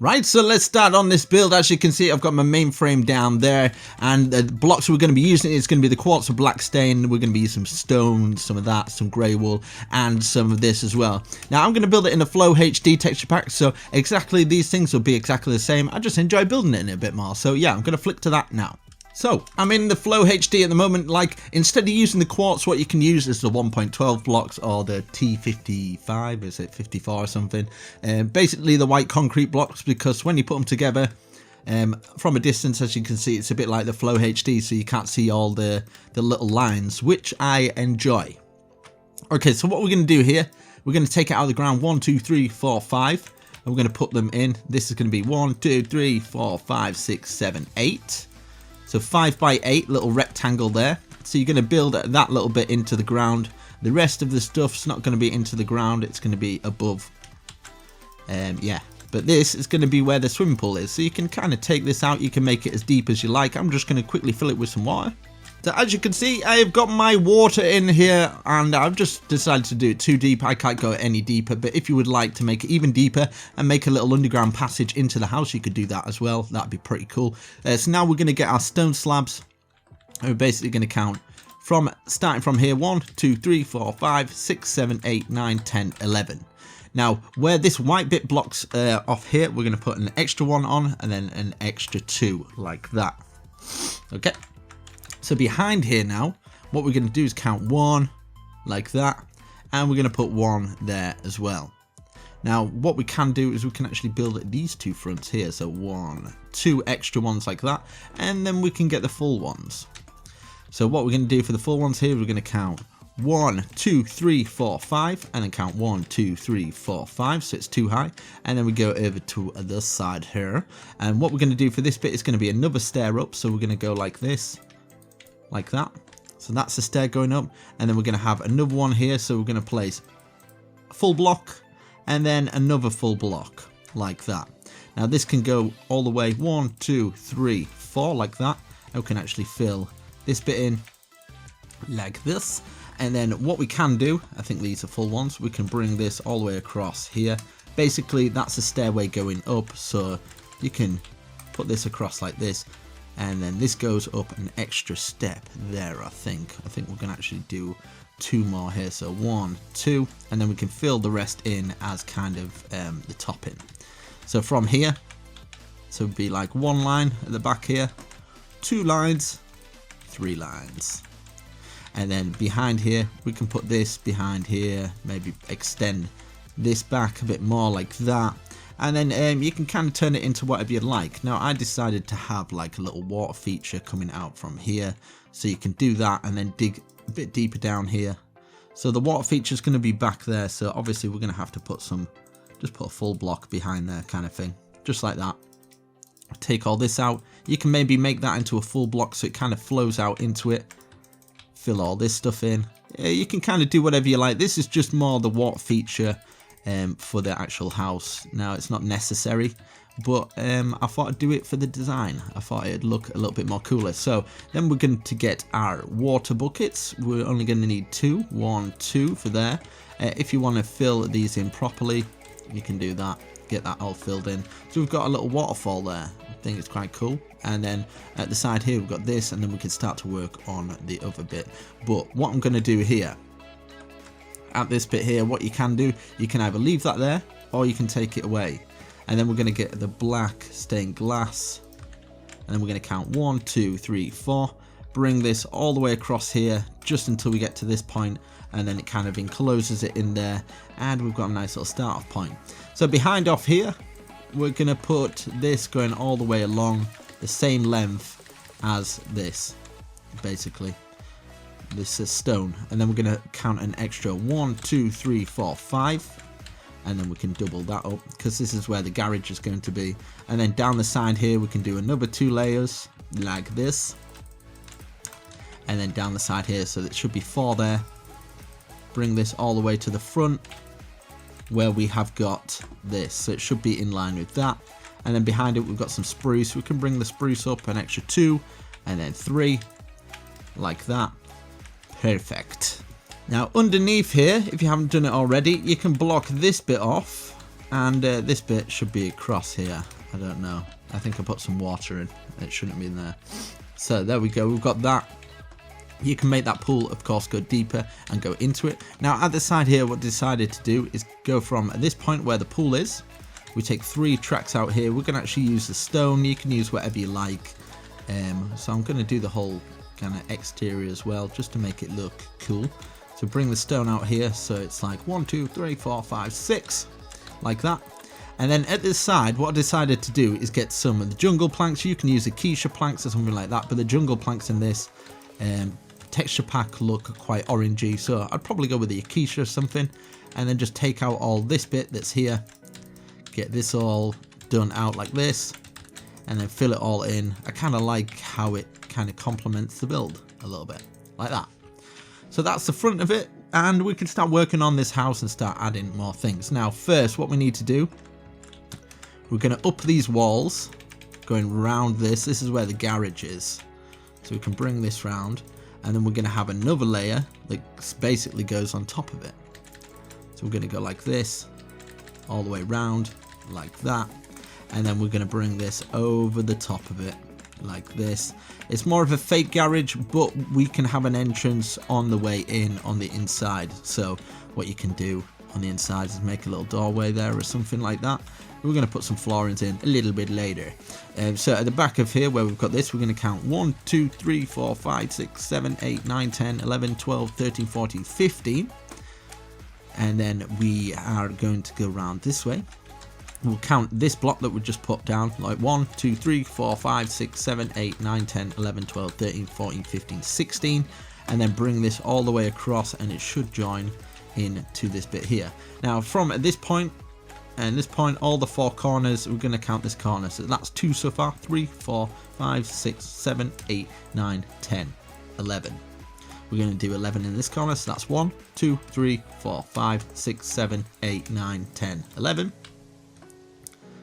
Right, so let's start on this build. As you can see, I've got my main frame down there, and the blocks we're going to be using is going to be the quartz or black stain. We're going to be using some stone, some of that, some grey wool, and some of this as well. Now, I'm going to build it in a Flow HD texture pack, so exactly these things will be exactly the same. I just enjoy building it in a bit more, so yeah, I'm going to flick to that now. So, I'm in the Flow HD at the moment. Like, instead of using the quartz, what you can use is the 1.12 blocks or the T55, is it 54 or something? Basically the white concrete blocks, because when you put them together, from a distance, as you can see, it's a bit like the Flow HD, so you can't see all the little lines, which I enjoy. Okay, so what we're going to do here, we're going to take it out of the ground 1, 2, 3, 4, 5, and we're going to put them in. This is going to be 1, 2, 3, 4, 5, 6, 7, 8. So 5 by 8 little rectangle there. So you're going to build that little bit into the ground. The rest of the stuff's not going to be into the ground. It's going to be above. Yeah. But this is going to be where the swimming pool is. So you can kind of take this out. You can make it as deep as you like. I'm just going to quickly fill it with some water. So as you can see, I have got my water in here, and I've just decided to do it too deep. I can't go any deeper, but if you would like to make it even deeper and make a little underground passage into the house, you could do that as well. That'd be pretty cool. So now we're going to get our stone slabs, and we're basically going to count from starting from here 1, 2, 3, 4, 5, 6, 7, 8, 9, 10, 11. Now, where this white bit blocks off here, we're going to put an extra one on, and then an extra 2, like that. Okay. So behind here now, what we're going to do is count 1 like that, and we're going to put 1 there as well. Now, what we can do is we can actually build these 2 fronts here. So 1, 2 extra ones like that, and then we can get the full ones. So what we're going to do for the full ones here, we're going to count 1, 2, 3, 4, 5, and then count 1, 2, 3, 4, 5, so it's too high, and then we go over to this side here. And what we're going to do for this bit is going to be another stair up, so we're going to go like this. Like that. So that's the stair going up, and then we're going to have another one here, so we're going to place a full block and then another full block like that. Now this can go all the way 1, 2, 3, 4 like that, and we can actually fill this bit in like this. And then what we can do, I think these are full ones, we can bring this all the way across here. Basically that's a stairway going up, so you can put this across like this. And then this goes up an extra step there, I think. I think we're going to actually do 2 more here. So 1, 2, and then we can fill the rest in as kind of the topping. So from here, so it'd be like 1 line at the back here, 2 lines, 3 lines. And then behind here, we can put this behind here, maybe extend this back a bit more like that. And then you can kind of turn it into whatever you like. Now I decided to have like a little water feature coming out from here. So you can do that and then dig a bit deeper down here. So the water feature is going to be back there. So obviously we're going to have to put just put a full block behind there kind of thing. Just like that. Take all this out. You can maybe make that into a full block so it kind of flows out into it. Fill all this stuff in. Yeah, you can kind of do whatever you like. This is just more the water feature. For the actual house. Now it's not necessary, but I thought I'd do it for the design. I thought it'd look a little bit more cooler. So then we're going to get our water buckets. We're only going to need 2. 1, 2 for there. If you want to fill these in properly, you can do that. Get that all filled in. So we've got a little waterfall there. I think it's quite cool. And then at the side here we've got this, and then we can start to work on the other bit. But what I'm going to do here, at this bit here, what you can do, you can either leave that there or you can take it away. And then we're going to get the black stained glass, and then we're going to count 1, 2, 3, 4, bring this all the way across here just until we get to this point, and then it kind of encloses it in there, and we've got a nice little start off point. So behind off here, we're going to put this going all the way along the same length as this, basically. This is stone, and then we're going to count an extra 1, 2, 3, 4, 5, and then we can double that up because this is where the garage is going to be. And then down the side here we can do another 2 layers like this, and then down the side here, so it should be 4 there. Bring this all the way to the front where we have got this, so it should be in line with that. And then behind it we've got some spruce. We can bring the spruce up an extra 2, and then 3 like that. Perfect. Now underneath here, if you haven't done it already, you can block this bit off And this bit should be across here. I don't know. I think I put some water in. It shouldn't be in there. So there we go. We've got that. You can make that pool, of course, go deeper and go into it. Now at the side here, what I decided to do is go from this point where the pool is. We take 3 tracks out here. We're going to actually use the stone. You can use whatever you like. So I'm going to do the whole kind of exterior as well, just to make it look cool. So bring the stone out here. So it's like 1, 2, 3, 4, 5, 6, like that. And then at this side, what I decided to do is get some of the jungle planks. You can use acacia planks or something like that, but the jungle planks in this texture pack look quite orangey, so I'd probably go with the acacia or something, and then just take out all this bit that's here, get this all done out like this, and then fill it all in. I kind of like how it kind of complements the build a little bit, like that. So that's the front of it, and we can start working on this house and start adding more things. Now first, what we need to do, we're going to up these walls, going around this. This is where the garage is. So we can bring this round, and then we're going to have another layer that basically goes on top of it. So we're going to go like this, all the way around, like that. And then we're going to bring this over the top of it, like this. It's more of a fake garage, but we can have an entrance on the way in on the inside. So what you can do on the inside is make a little doorway there or something like that. We're going to put some floorings in a little bit later. So at the back of here where we've got this, we're going to count 1, 2, 3, 4, 5, 6, 7, 8, 9, 10, 11, 12, 13, 14, 15. And then we are going to go around this way. We'll count this block that we just put down, like 1, 2, 3, 4, 5, 6, 7, 8, 9, 10, 11, 12, 13, 14, 15, 16. And then bring this all the way across, and it should join into this bit here. Now from this point, and this point, all the 4 corners, we're going to count this corner. So that's 2 so far. 3, 4, 5, 6, 7, 8, 9, 10, 11. We're going to do 11 in this corner. So that's 1, 2, 3, 4, 5, 6, 7, 8, 9, 10, 11.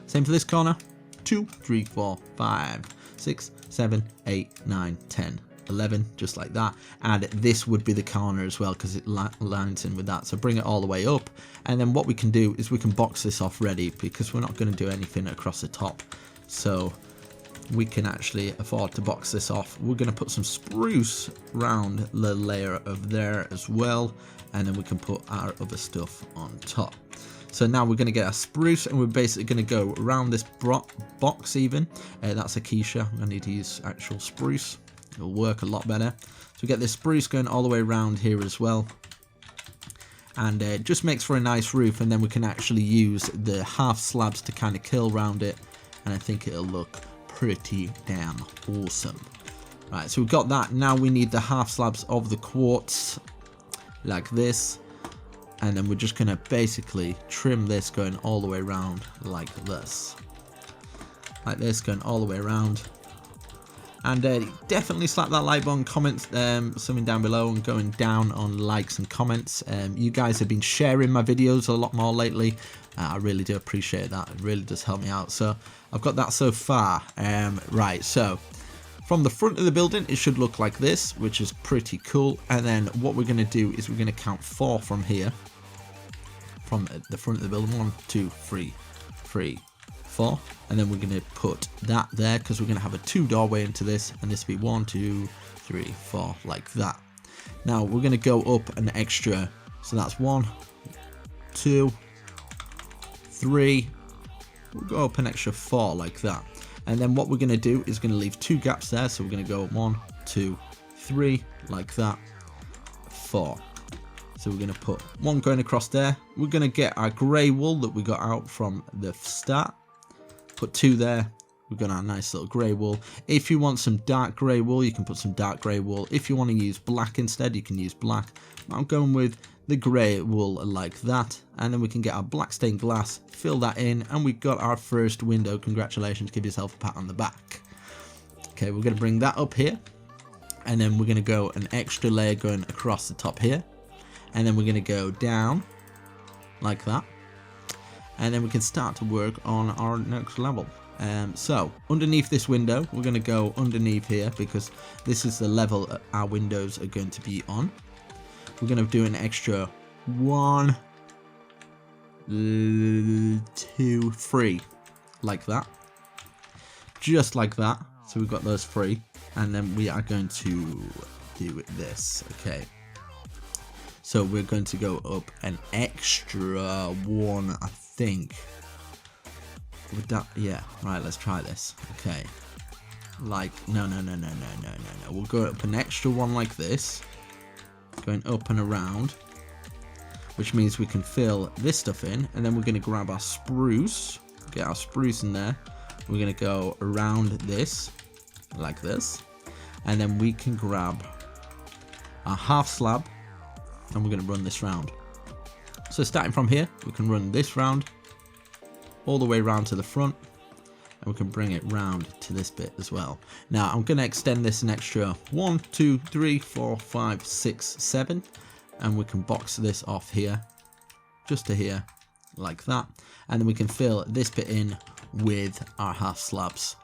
Same for this corner. 2, 3, 4, 5, 6, 7, 8, 9, 10, 11, just like that. And this would be the corner as well, because it lines in with that. So bring it all the way up, and then what we can do is we can box this off ready, because we're not going to do anything across the top, so we can actually afford to box this off. We're going to put some spruce around the layer of there as well, and then we can put our other stuff on top. So now we're going to get our spruce, and we're basically going to go around this box even. That's acacia. I need to use actual spruce. It'll work a lot better. So we get this spruce going all the way around here as well, and it just makes for a nice roof. And then we can actually use the half slabs to kind of kill around it, and I think it'll look pretty damn awesome. Right, so we've got that. Now we need the half slabs of the quartz like this, and then we're just going to basically trim this going all the way around like this, going all the way around. And definitely slap that like button, comment something down below, and going down on likes and comments. You guys have been sharing my videos a lot more lately. I really do appreciate that. It really does help me out. So I've got that so far. Right, so from the front of the building, it should look like this, which is pretty cool. And then what we're going to do is we're going to count 4 from here, from the front of the building. 1, 2, 3, 4. And then we're going to put that there, because we're going to have a 2 doorway into this, and this will be 1, 2, 3, 4, like that. Now we're going to go up an extra, so that's 1, 2, 3, we'll go up an extra 4 like that. And then what we're going to do is going to leave 2 gaps there, so we're going to go 1, 2, 3 like that, 4. So we're going to put 1 going across there. We're going to get our grey wool that we got out from the start, put 2 there. We've got our nice little grey wool. If you want some dark grey wool, you can put some dark grey wool. If you want to use black instead, you can use black. I'm going with the grey wool like that. And then we can get our black stained glass, fill that in, and we've got our first window. Congratulations, give yourself a pat on the back. Okay, we're going to bring that up here, and then we're going to go an extra layer going across the top here, and then we're going to go down like that. And then we can start to work on our next level. So underneath this window, we're going to go underneath here, because this is the level our windows are going to be on. We're going to do an extra 1 2, 3, like that, just like that. So we've got those 3, and then we are going to do this. Okay, so we're going to go up an extra 1, I think. Would that, yeah, right, let's try this. Okay, like, no, we'll go up an extra 1 like this, going up and around, which means we can fill this stuff in, and then we're going to grab our spruce, get our spruce in there. We're going to go around this like this, and then we can grab our half slab, and we're going to run this round. So starting from here, we can run this round all the way round to the front, and we can bring it round to this bit as well. Now I'm going to extend this an extra 1, 2, 3, 4, 5, 6, 7, and we can box this off here, just to here, like that, and then we can fill this bit in with our half slabs.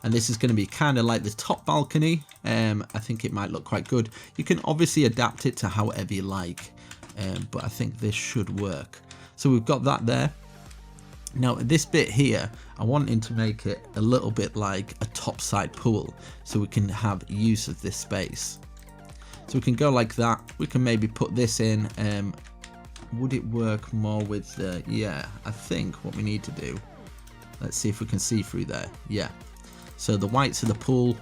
And this is going to be kind of like the top balcony. I think it might look quite good. You can obviously adapt it to however you like, but I think this should work. So we've got that there. Now this bit here, I wanted to make it a little bit like a topside pool, so we can have use of this space. So we can go like that. We can maybe put this in. Would it work more with the, yeah, I think what we need to do, let's see if we can see through there. Yeah, so the whites of the pool,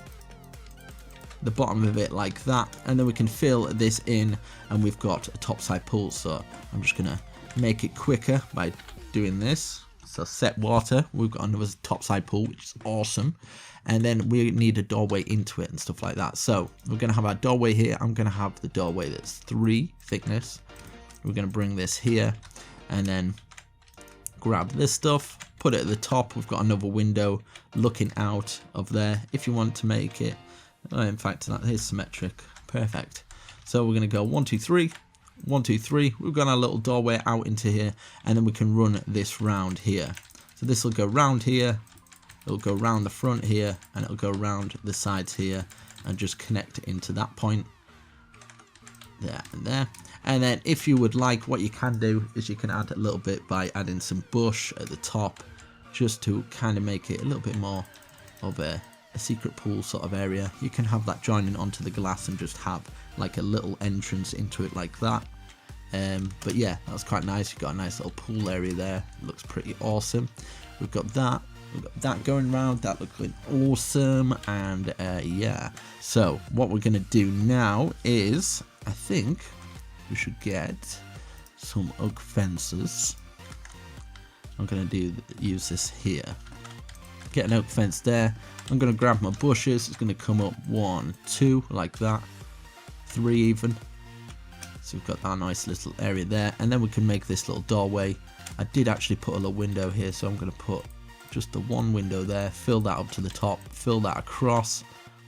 the bottom of it like that, and then we can fill this in, and we've got a topside pool. So I'm just gonna make it quicker by doing this. So set water, we've got another topside pool, which is awesome, and then we need a doorway into it and stuff like that. So we're gonna have our doorway here. I'm gonna have the doorway that's 3 thickness. We're gonna bring this here, and then grab this stuff, put it at the top. We've got another window looking out of there if you want to make it, in fact that is symmetric, perfect. So we're going to go 1, 2, 3, 1, 2, 3. We've got our little doorway out into here, and then we can run this round here. So this will go round here, it'll go round the front here, and it'll go round the sides here, and just connect into that point there and there. And then if you would like, what you can do is you can add a little bit by adding some bush at the top, just to kind of make it a little bit more of a secret pool sort of area. You can have that joining onto the glass and just have like a little entrance into it like that. But yeah, that's quite nice. You've got a nice little pool area there. It looks pretty awesome. We've got that going around, that looking awesome. And yeah, so what we're gonna do now is, I think we should get some oak fences. I'm gonna use this here. Get an oak fence there. I'm gonna grab my bushes. It's gonna come up 1, 2 like that, 3 even. So we've got that nice little area there, and then we can make this little doorway. I did actually put a little window here, so I'm gonna put just the 1 window there, fill that up to the top, fill that across,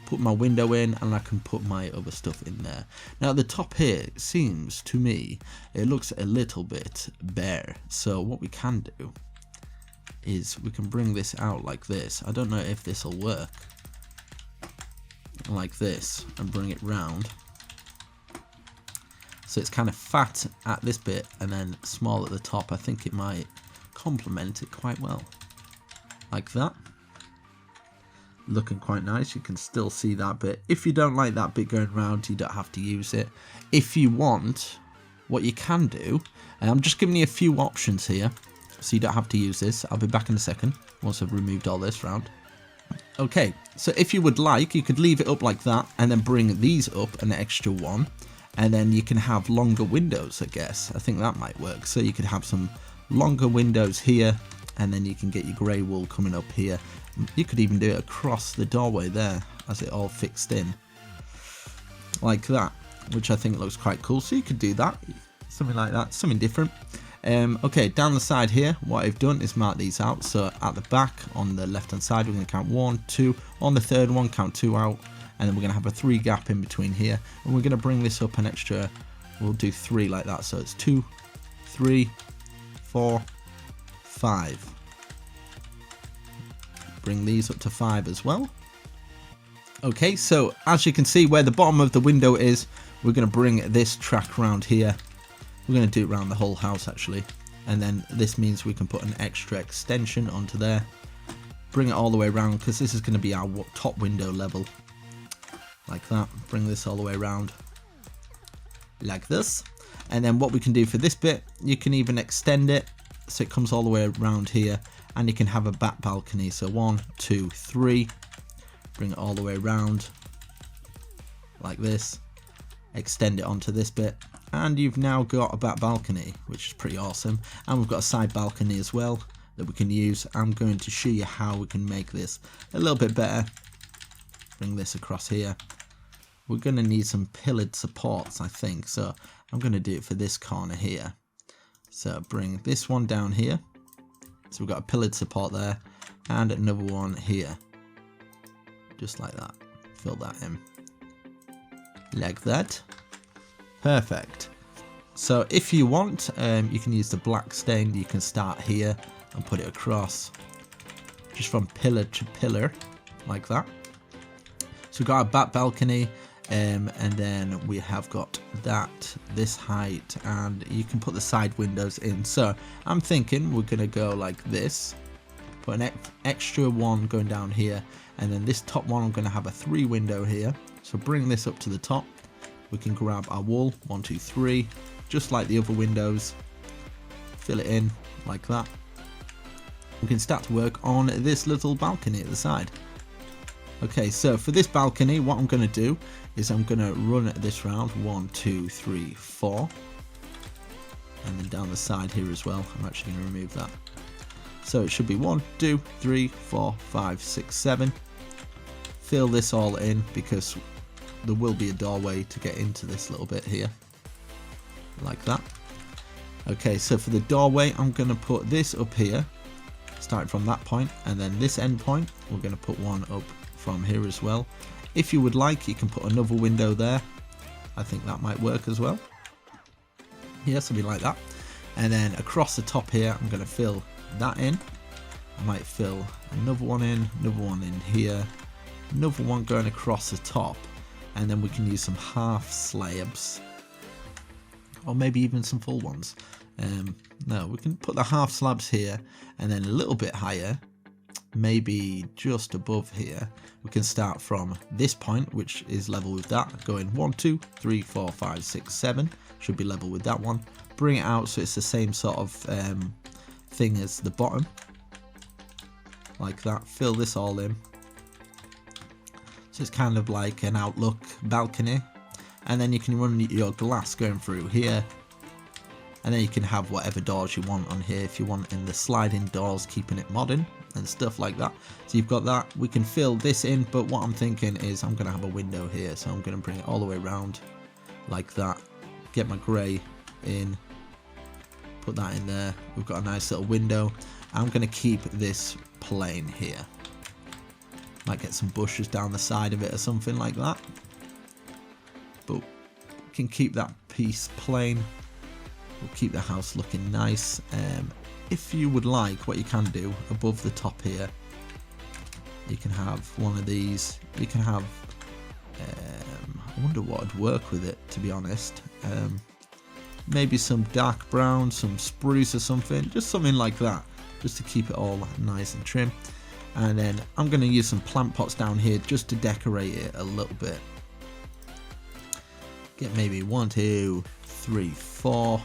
put my window in, and I can put my other stuff in there. Now the top here, it seems to me, it looks a little bit bare. So what we can do is we can bring this out like this. I don't know if this will work. Like this, and bring it round. So it's kind of fat at this bit and then small at the top. I think it might complement it quite well. Like that. Looking quite nice. You can still see that bit. If you don't like that bit going round, you don't have to use it. If you want, what you can do, and I'm just giving you a few options here, so you don't have to use this. I'll be back in a second once I've removed all this round. Okay, so if you would like, you could leave it up like that and then bring these up an extra 1, and then you can have longer windows, I guess. I think that might work. So you could have some longer windows here, and then you can get your grey wool coming up here. You could even do it across the doorway there as it all fixed in like that, which I think looks quite cool. So you could do that, something like that, something different. Okay, down the side here, what I've done is mark these out. So at the back on the left hand side, we're going to count 1, 2. On the third one, count 2 out, and then we're going to have a 3 gap in between here, and we're going to bring this up an extra, we'll do 3 like that. So it's 2, 3, 4, 5. Bring these up to 5 as well. Okay, so as you can see where the bottom of the window is, we're going to bring this track around here. We're going to do it around the whole house actually. and then this means we can put an extra extension onto there, bring it all the way around, because this is going to be our top window level, like that. Bring this all the way around like this, and then what we can do for this bit, you can even extend it so it comes all the way around here, and you can have a back balcony. So 1, 2, 3, bring it all the way around like this, extend it onto this bit, and you've now got a back balcony, which is pretty awesome. And we've got a side balcony as well that we can use. I'm going to show you how we can make this a little bit better. Bring this across here. We're going to need some pillared supports, I think, so I'm going to do it for this corner here. So bring this one down here, so we've got a pillared support there, and another one here, just like that. Fill that in like that. Perfect. So if you want, you can use the black stain. You can start here and put it across just from pillar to pillar like that. So we've got a back balcony, and then we have got this height, and you can put the side windows in. So I'm thinking we're gonna go like this, put an extra one going down here, and then this top one I'm gonna have a 3 window here. So bring this up to the top. We can grab our wall, 1, 2, 3, just like the other windows, fill it in like that. We can start to work on this little balcony at the side. Okay, so for this balcony, what I'm going to do is I'm going to run this round, 1, 2, 3, 4, and then down the side here as well. I'm actually going to remove that. So it should be 1, 2, 3, 4, 5, 6, 7. Fill this all in, because there will be a doorway to get into this little bit here, like that. Okay, so for the doorway, I'm going to put this up here, starting from that point, and then this end point, we're going to put one up from here as well. If you would like, you can put another window there. I think that might work as well. Yeah, something like that. And then across the top here, I'm going to fill that in. I might fill another one in here, another one going across the top, and then we can use some half slabs, or maybe even some full ones. No, we can put the half slabs here, and then a little bit higher, maybe just above here, we can start from this point, which is level with that, going 1, 2, 3, 4, 5, 6, 7, should be level with that one. Bring it out so it's the same sort of thing as the bottom, like that. Fill this all in, so it's kind of like an outlook balcony, and then you can run your glass going through here, and then you can have whatever doors you want on here. If you want in the sliding doors, keeping it modern and stuff like that. So you've got that. We can fill this in, but what I'm thinking is I'm going to have a window here, so I'm going to bring it all the way around like that. Get my grey in, put that in there. We've got a nice little window. I'm going to keep this plain here. Might get some bushes down the side of it or something like that, but we can keep that piece plain. We'll keep the house looking nice. If you would like, what you can do above the top here, you can have one of these. You can have, I wonder what would work with it, to be honest. Maybe some dark brown, some spruce or something, just something like that, just to keep it all nice and trim. And then I'm going to use some plant pots down here just to decorate it a little bit. Get maybe 1, 2, 3, 4.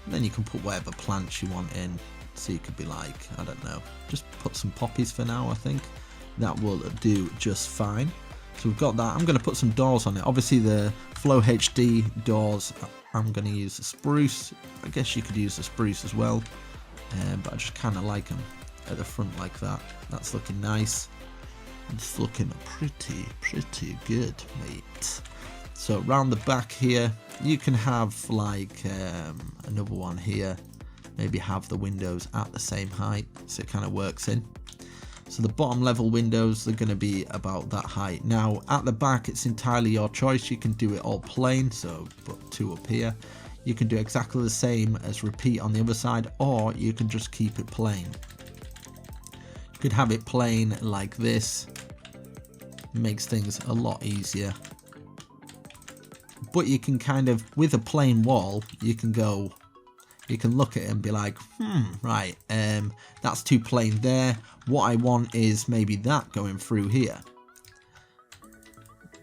And then you can put whatever plants you want in. So you could be like, I don't know, just put some poppies for now. I think that will do just fine. So we've got that. I'm going to put some doors on it. Obviously the Flow HD doors, I'm going to use the spruce. I guess you could use the spruce as well, but I just kind of like them at the front like that. That's looking nice. It's looking pretty good, mate. So around the back here, you can have like another one here. Maybe have the windows at the same height, so it kind of works in. So the bottom level windows, they're going to be about that height. Now at the back, it's entirely your choice. You can do it all plain, so put 2 up here. You can do exactly the same as repeat on the other side, or you can just keep it plain. You could have it plain like this. Makes things a lot easier. But you can kind of, with a plain wall, you can go You can look at it and be like, right, that's too plain there. What I want is maybe that going through here.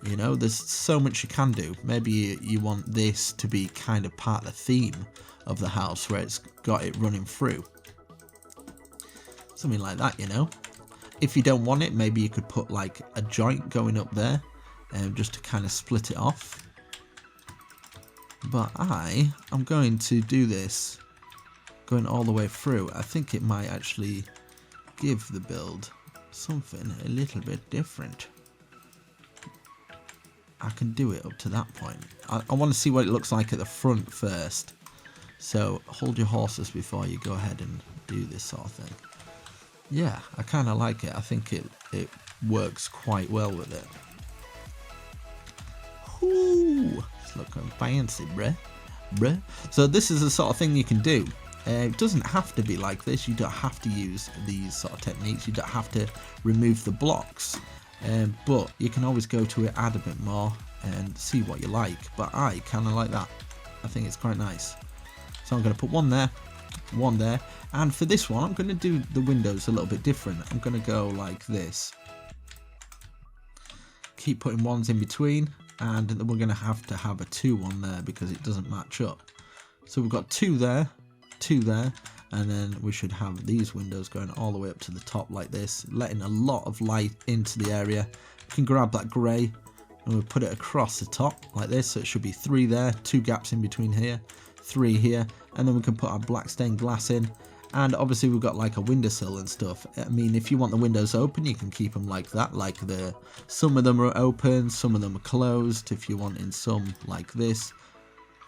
You know, there's so much you can do. Maybe you want this to be kind of part of the theme of the house where it's got it running through. Something like that, you know. If you don't want it, maybe you could put like a joint going up there, just to kind of split it off. But I'm going to do this going all the way through. I think it might actually give the build something a little bit different. I can do it up to that point. I want to see what it looks like at the front first. So hold your horses before you go ahead and do this sort of thing. Yeah, I kind of like it. I think it works quite well with it. Ooh, it's looking fancy, bruh. So this is the sort of thing you can do. It doesn't have to be like this. You don't have to use these sort of techniques. You don't have to remove the blocks. But you can always go to it, add a bit more and see what you like. But I kind of like that. I think it's quite nice. So I'm going to put one there, and for this one I'm going to do the windows a little bit different. I'm going to go like this. Keep putting ones in between, and then we're going to have a 2 on there because it doesn't match up. So we've got 2 there, 2 there, and then we should have these windows going all the way up to the top like this, letting a lot of light into the area. We can grab that grey and we'll put it across the top like this, so it should be 3 there, 2 gaps in between here, 3 here, and then we can put our black stained glass in. And obviously we've got like a windowsill and stuff. I mean, if you want the windows open, you can keep them like that, like some of them are open, some of them are closed. If you want in some like this,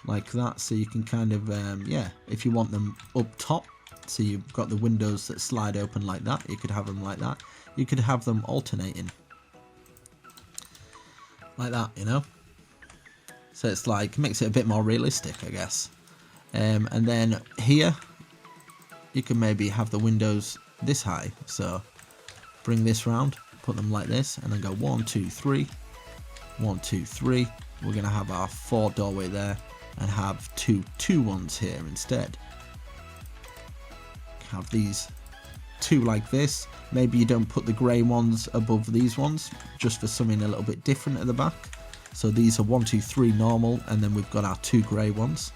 like that, so you can kind of yeah, if you want them up top, so you've got the windows that slide open like that, you could have them like that. You could have them alternating like that, you know. So it's like, makes it a bit more realistic, I guess. And then here you can maybe have the windows this high, so bring this round, put them like this, and then go 1 2 3 1 2 3. We're going to have our 4 doorway there and have 2 ones here instead. Have these 2 like this. Maybe you don't put the grey ones above these ones, just for something a little bit different at the back. So these are 1 2 3 normal, and then we've got our 2 grey ones,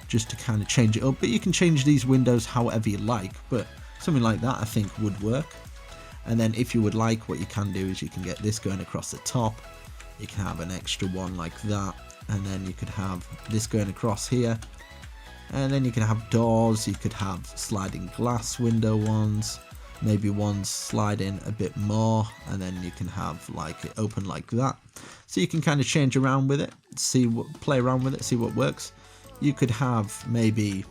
just to kind of change it up. But you can change these windows however you like, but something like that I think would work. And then if you would like, what you can do is you can get this going across the top. You can have an extra one like that, and then you could have this going across here. And then you can have doors, you could have sliding glass window ones, maybe ones sliding a bit more, and then you can have like it open like that. So you can kind of change around with it, play around with it, see what works. You could have maybe,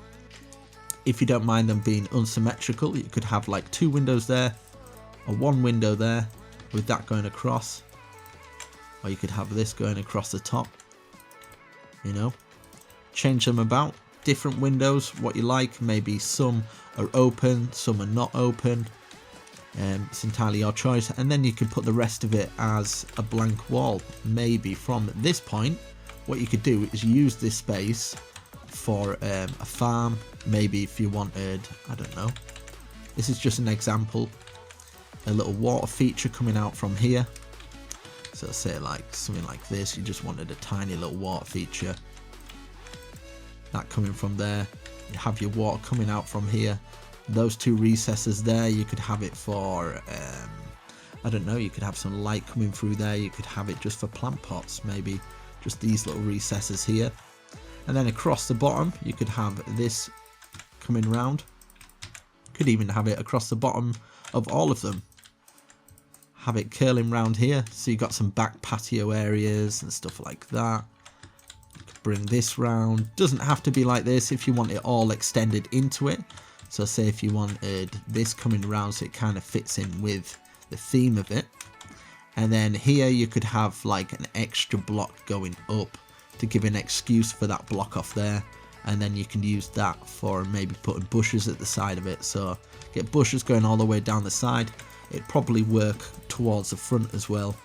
if you don't mind them being unsymmetrical, you could have like 2 windows there, or 1 window there with that going across, or you could have this going across the top, you know. Change them about. Different windows, what you like. Maybe some are open, some are not open. It's entirely your choice. And then you can put the rest of it as a blank wall. Maybe from this point, what you could do is use this space for a farm. Maybe if you wanted, I don't know, this is just an example, a little water feature coming out from here. So say like something like this, you just wanted a tiny little water feature. That coming from there, you have your water coming out from here. Those 2 recesses there, you could have it for I don't know, you could have some light coming through there. You could have it just for plant pots, maybe just these little recesses here. And then across the bottom you could have this coming round. Could even have it across the bottom of all of them, have it curling round here, so you got some back patio areas and stuff like that. Bring this round. Doesn't have to be like this if you want it all extended into it. So say if you wanted this coming around so it kind of fits in with the theme of it. And then here you could have like an extra block going up to give an excuse for that block off there. And then you can use that for maybe putting bushes at the side of it. So get bushes going all the way down the side. It'd probably work towards the front as well.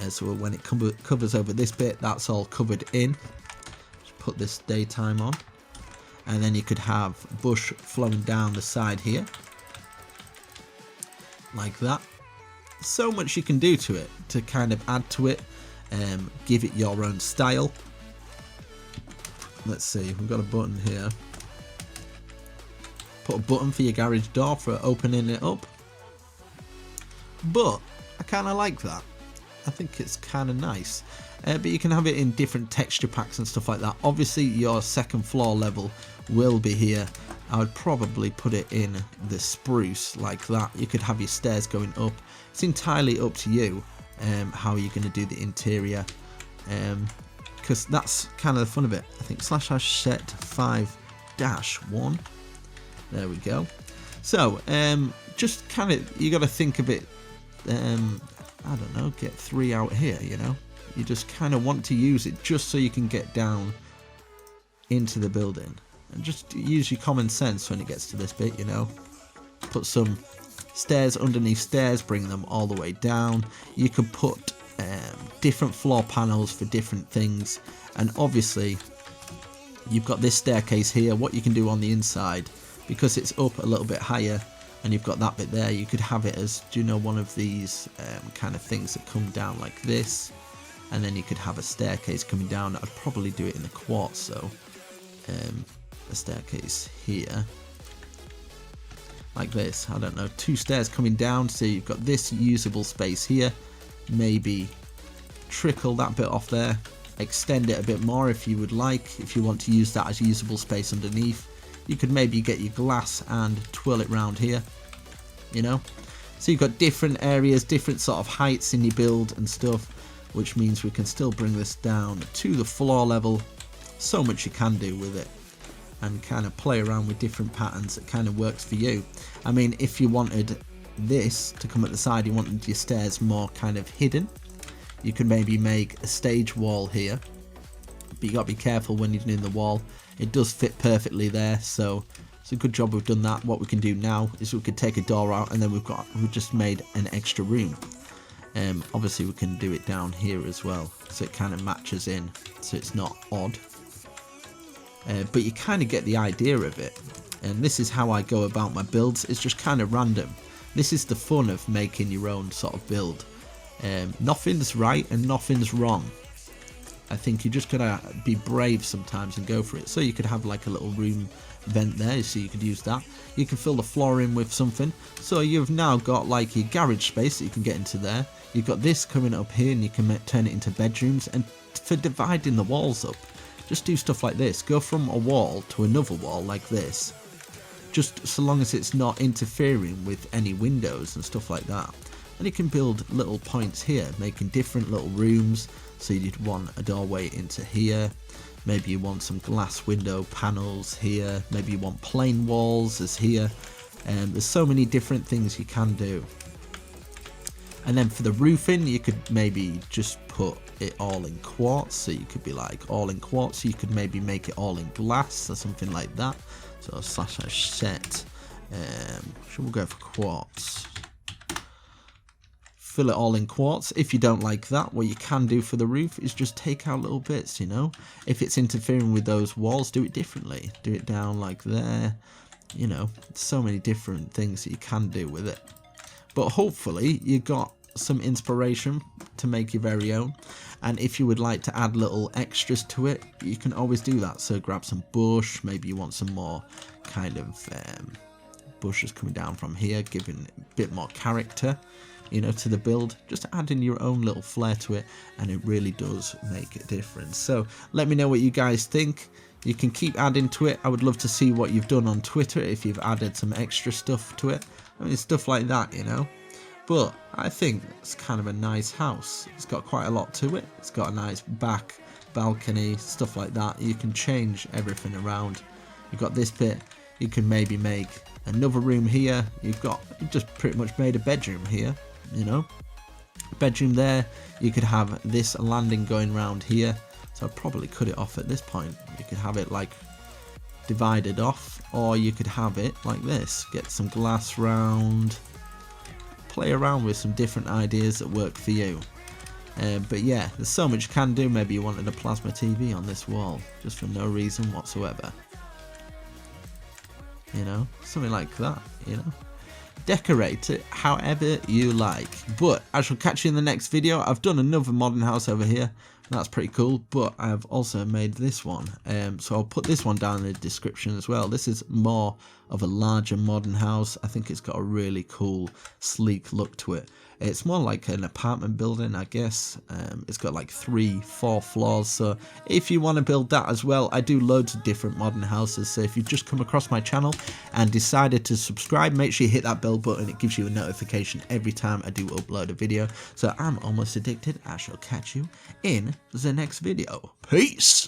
So when it covers over this bit, that's all covered in. Put this daytime on, and then you could have bush flowing down the side here like that. So much you can do to it to kind of add to it, give it your own style. Let's see, we've got a button here. Put a button for your garage door for opening it up. But I kind of like that. I think it's kind of nice. But you can have it in different texture packs and stuff like that. Obviously your second floor level will be here. I would probably put it in the spruce like that. You could have your stairs going up. It's entirely up to you how you're going to do the interior. Because that's kind of the fun of it. I think /set5-1. There we go. So just kind of, you got to think of it. I don't know, get 3 out here, you know. You just kind of want to use it just so you can get down into the building. And just use your common sense when it gets to this bit, you know. Put some stairs underneath stairs, bring them all the way down. You could put different floor panels for different things. And obviously, you've got this staircase here. What you can do on the inside, because it's up a little bit higher, and you've got that bit there, you could have it as, do you know, one of these kind of things that come down like this, and then you could have a staircase coming down. I'd probably do it in the quartz, so a staircase here like this. I don't know, 2 stairs coming down, so you've got this usable space here. Maybe trickle that bit off there, extend it a bit more if you would like, if you want to use that as usable space underneath. You could maybe get your glass and twirl it round here, you know. So you've got different areas, different sort of heights in your build and stuff, which means we can still bring this down to the floor level. So much you can do with it, and kind of play around with different patterns that kind of works for you. I mean, if you wanted this to come at the side, you wanted your stairs more kind of hidden, you could maybe make a stage wall here. But you got to be careful when you're doing the wall. It does fit perfectly there, so it's a good job we've done that. What we can do now is we could take a door out, and then we've just made an extra room. Obviously we can do it down here as well, so it kind of matches in, so it's not odd. But you kind of get the idea of it. And this is how I go about my builds. It's just kind of random. This is the fun of making your own sort of build. Nothing's right and nothing's wrong. I think you're just gonna be brave sometimes and go for it. So you could have like a little room vent there, so you could use that. You can fill the floor in with something. So you've now got like your garage space that you can get into there. You've got this coming up here, and you can turn it into bedrooms. And for dividing the walls up, just do stuff like this. Go from a wall to another wall like this. Just so long as it's not interfering with any windows and stuff like that. And you can build little points here, making different little rooms. So you'd want a doorway into here. Maybe you want some glass window panels here. Maybe you want plain walls as here. There's so many different things you can do. And then for the roofing, you could maybe just put it all in quartz. So you could be like all in quartz. You could maybe make it all in glass or something like that. So /set. Should we go for quartz? Fill it all in quartz. If you don't like that, what you can do for the roof is just take out little bits, you know. If it's interfering with those walls, do it differently. Do it down like there. You know, so many different things that you can do with it. But hopefully you got some inspiration to make your very own. And if you would like to add little extras to it, you can always do that. So grab some bush. Maybe you want some more kind of bushes coming down from here, giving a bit more character, you know, to the build. Just adding your own little flair to it, and it really does make a difference. So let me know what you guys think. You can keep adding to it. I would love to see what you've done on Twitter, if you've added some extra stuff to it. I mean, stuff like that, you know. But I think it's kind of a nice house. It's got quite a lot to it. It's got a nice back balcony, stuff like that. You can change everything around. You've got this bit. You can maybe make another room here. You've just pretty much made a bedroom here, you know. Bedroom there. You could have this landing going around here. So I'd probably cut it off at this point. You could have it like divided off, or you could have it like this. Get some glass round. Play around with some different ideas that work for you. But yeah, there's so much you can do. Maybe you wanted a plasma TV on this wall, just for no reason whatsoever. you know, something like that, you know. Decorate it however you like. But I shall catch you in the next video. I've done another modern house over here. That's pretty cool, but I've also made this one. So I'll put this one down in the description as well. This is more of a larger modern house. I think it's got a really cool, sleek look to it. It's more like an apartment building, I guess. It's got like 3-4 floors. So if you want to build that as well, I do loads of different modern houses. So if you've just come across my channel and decided to subscribe, make sure you hit that bell button. It gives you a notification every time I do upload a video. So I'm almost addicted. I shall catch you in the next video. Peace.